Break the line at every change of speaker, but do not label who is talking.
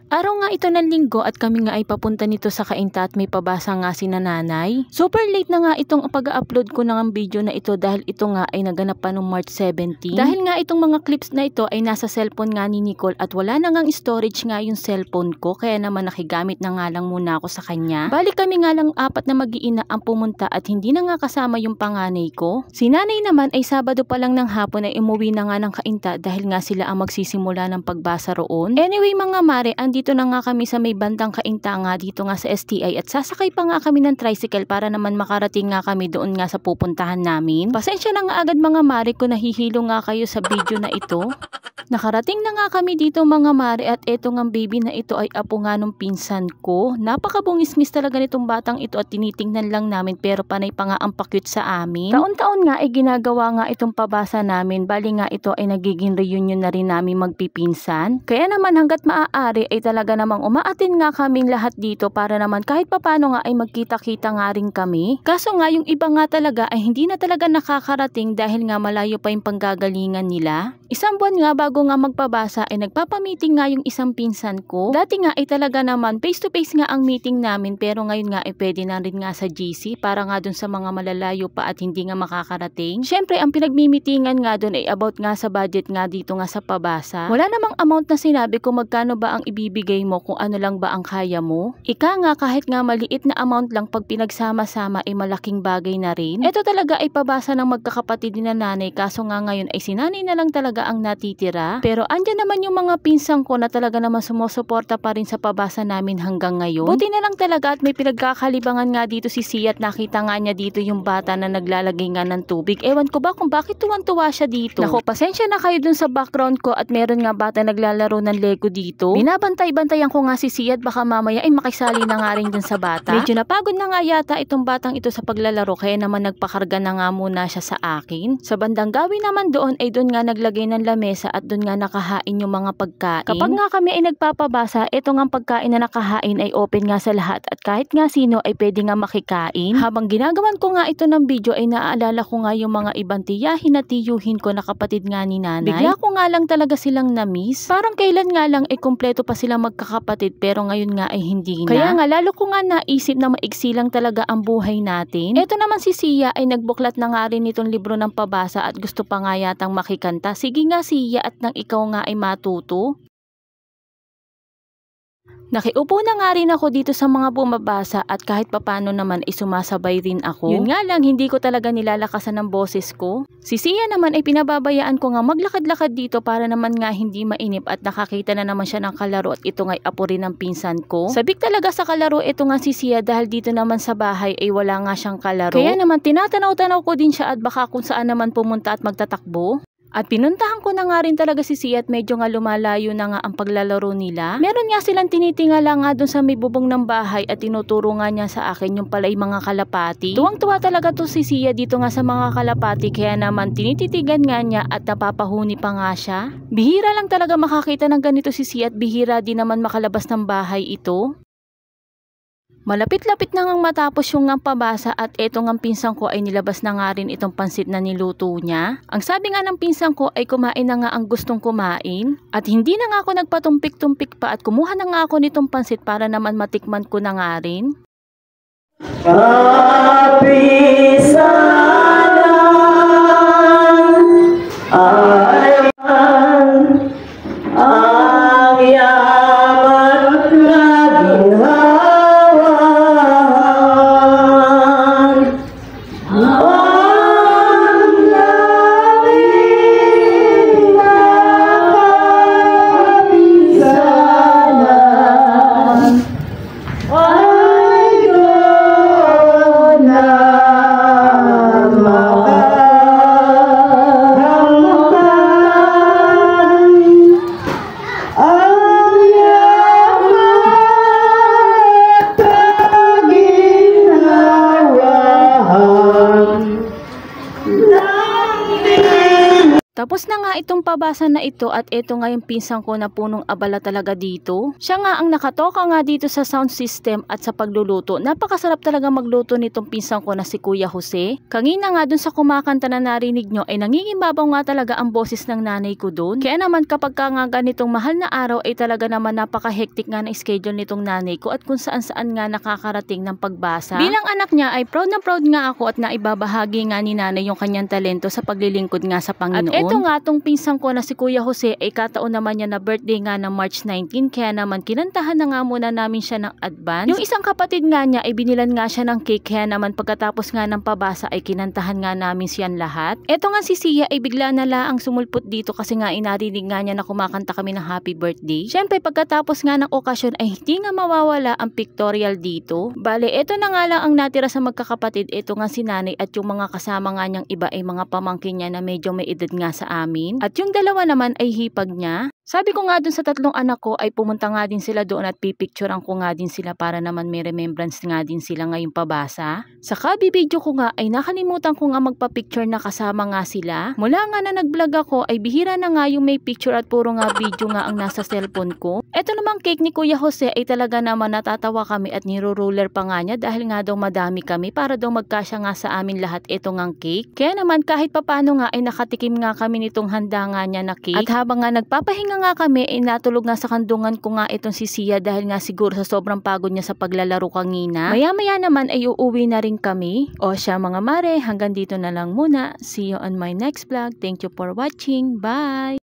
Araw nga ito ng linggo at kami nga ay papunta nito sa Cainta at may pabasa nga si nanay. Super late na nga itong pag-upload ko ng video na ito dahil ito nga ay naganap pa noong March 17. Dahil nga itong mga clips na ito ay nasa cellphone nga ni Nicole at wala na ngang storage nga yung cellphone ko kaya naman nakigamit na nga lang muna ako sa kanya. Bali kami nga lang apat na mag-iina ang pumunta at hindi na nga kasama yung panganay ko. Si nanay naman ay Sabado pa lang ng hapon ay umuwi na nga ng Cainta dahil nga sila ang magsisimula ng pagbasa roon. Anyway mga mare, dito na nga kami sa may bandang Cainta nga dito nga sa STI at sasakay pa nga kami ng tricycle para naman makarating nga kami doon nga sa pupuntahan namin. Pasensya na nga agad mga mare kung nahihilo nga kayo sa video na ito. Nakarating na nga kami dito mga mare at eto nga baby na ito ay apo nga nung pinsan ko. Napakabungis-ngis talaga nitong batang ito at tinitingnan lang namin pero panay pa nga ang pa-cute sa amin. Taon-taon nga ay ginagawa nga itong pabasa namin. Bali nga ito ay nagiging reunion na rin namin magpipinsan. Kaya naman hanggat maaari ay talaga namang umaatin nga kaming lahat dito para naman kahit papano nga ay magkita-kita nga rin kami. Kaso nga yung iba nga talaga ay hindi na talaga nakakarating dahil nga malayo pa yung panggagalingan nila. Isang buwan nga bago nga magpabasa ay nagpapamiting nga yung isang pinsan ko. Dati nga ay talaga naman face to face nga ang meeting namin pero ngayon nga ay pwede na rin nga sa GC para nga dun sa mga malalayo pa at hindi nga makakarating. Syempre ang pinagmimitingan nga dun ay about nga sa budget nga dito nga sa pabasa. Wala namang amount na sinabi kung magkano ba ang ibibigay mo kung ano lang ba ang kaya mo. Ika nga kahit nga maliit na amount lang pag pinagsama-sama ay malaking bagay na rin. Ito talaga ay pabasa ng magkakapatid ni nanay kaso nga ngayon ay si nanay na lang talaga ang natitira. Pero andyan naman yung mga pinsang ko na talaga naman sumusuporta pa rin sa pabasa namin hanggang ngayon. Buti na lang talaga at may pinagkakalibangan nga dito si Sia at nakita nga niya dito yung bata na naglalagay nga ng tubig. Ewan ko ba kung bakit tuwan-tuwa siya dito. Nako, pasensya na kayo dun sa background ko at meron nga bata naglalaro ng Lego dito. Binabantay-bantayan ko nga si Sia at baka mamaya ay makisali na nga rin dun sa bata. Medyo napagod na nga yata itong batang ito sa paglalaro kaya naman nagpakarga na nga muna siya sa akin. Sa bandang gawin naman doon ay doon nga naglagay ng lamesa at doon nga nakahain yung mga pagkain. Kapag nga kami ay nagpapabasa, ito nga pagkain na nakahain ay open nga sa lahat at kahit nga sino ay pwede nga makikain. Habang ginagawan ko nga ito ng video ay naaalala ko nga yung mga ibang tiyahin at tiyuhin ko na kapatid nga ni nanay. Bigla ko nga lang talaga silang na-miss. Parang kailan nga lang ay kumpleto pa silang magkakapatid pero ngayon nga ay hindi na. Kaya nga lalo ko nga naisip na maiksi lang talaga ang buhay natin. Ito naman si Sia ay nagbuklat na nga rin itong libro ng pabasa at gusto pa nga yatang makikanta. Sige nga Sia at nang ikaw nga ay matuto. Nakiupo na nga rin ako dito sa mga bumabasa at kahit papano naman ay sumasabay rin ako. Yun nga lang hindi ko talaga nilalakasan ng boses ko. Si Sia naman ay pinababayaan ko nga maglakad-lakad dito para naman nga hindi mainip at nakakita na naman siya ng kalaro at ito nga'y apo rin ng pinsan ko. Sabik talaga sa kalaro ito nga si Sia dahil dito naman sa bahay ay wala nga siyang kalaro. Kaya naman tinatanaw-tanaw ko din siya at baka kung saan naman pumunta at magtatakbo. At pinuntahan ko na nga rin talaga si Sia at medyo nga lumalayo na nga ang paglalaro nila. Meron nga silang tinitingala nga dun sa may bubong ng bahay at tinuturo nga niya sa akin yung pala'y mga kalapati. Tuwang-tuwa talaga to si Sia dito nga sa mga kalapati kaya naman tinititigan nga niya at napapahuni pa nga siya. Bihira lang talaga makakita ng ganito si Sia at bihira din naman makalabas ng bahay ito. Malapit-lapit na ngang matapos yung ngang pabasa at eto ngang pinsan ko ay nilabas na nga rin itong pansit na niluto niya. Ang sabi nga ng pinsan ko ay kumain na nga ang gustong kumain. At hindi na nga ako nagpatumpik-tumpik pa at kumuha na nga ako nitong pansit para naman matikman ko na nga rin. Tapos na nga itong pabasa na ito at ito nga yung pinsan ko na punong abala talaga dito. Siya nga ang nakatoka nga dito sa sound system at sa pagluluto. Napakasarap talaga magluto nitong pinsan ko na si Kuya Jose. Kanina nga dun sa kumakanta na narinig nyo ay nangingibabaw nga talaga ang boses ng nanay ko dun. Kaya naman kapag ka nga ganitong mahal na araw ay talaga naman napaka-hectic nga na schedule nitong nanay ko at kung saan-saan nga nakakarating ng pagbasa. Bilang anak niya ay proud na proud nga ako at naibabahagi nga ni nanay yung kanyang talento sa paglilingkod nga sa Panginoon. At eto nga tong pinsan ko na si Kuya Jose ay kataon naman niya na birthday nga ng March 19 kaya naman kinantahan na nga muna namin siya ng advance. Yung isang kapatid nga niya ay binilan nga siya ng cake kaya naman pagkatapos nga ng pabasa ay kinantahan nga namin siyan lahat. Eto nga si Sia ay bigla na laang sumulpot dito kasi nga inarinig nga niya na kumakanta kami ng happy birthday. Syempre pagkatapos nga ng okasyon ay hindi nga mawawala ang pictorial dito. Bale eto na nga lang ang natira sa magkakapatid. Eto nga si nanay at yung mga kasama nga niyang iba ay mga pamangkin niya na medyo may edad nga sa amin. At yung dalawa naman ay hipag niya. Sabi ko nga dun sa tatlong anak ko ay pumunta nga din sila doon at pipicturean ko nga din sila para naman may remembrance nga din sila ngayong pabasa. Saka bibidyo ko nga ay nakalimutan ko nga magpa-picture na kasama nga sila. Mula nga na nag-vlog ako ay bihira na nga yung may picture at puro nga video nga ang nasa cellphone ko. Eto namang cake ni Kuya Jose ay talaga naman natatawa kami at niro-roller pa nga niya dahil nga daw madami kami para daw magkasya nga sa amin lahat ito ngang cake. Kaya naman kahit papano nga ay nakatikim nga kami nitong handa nga niya na cake. At habang nga nagpapahinga nga kami ay natulog nga sa kandungan ko nga itong si Sia dahil nga siguro sa sobrang pagod niya sa paglalaro kanina. Maya-maya naman ay uuwi na rin kami. O siya mga mare, hanggang dito na lang muna. See you on my next vlog. Thank you for watching. Bye!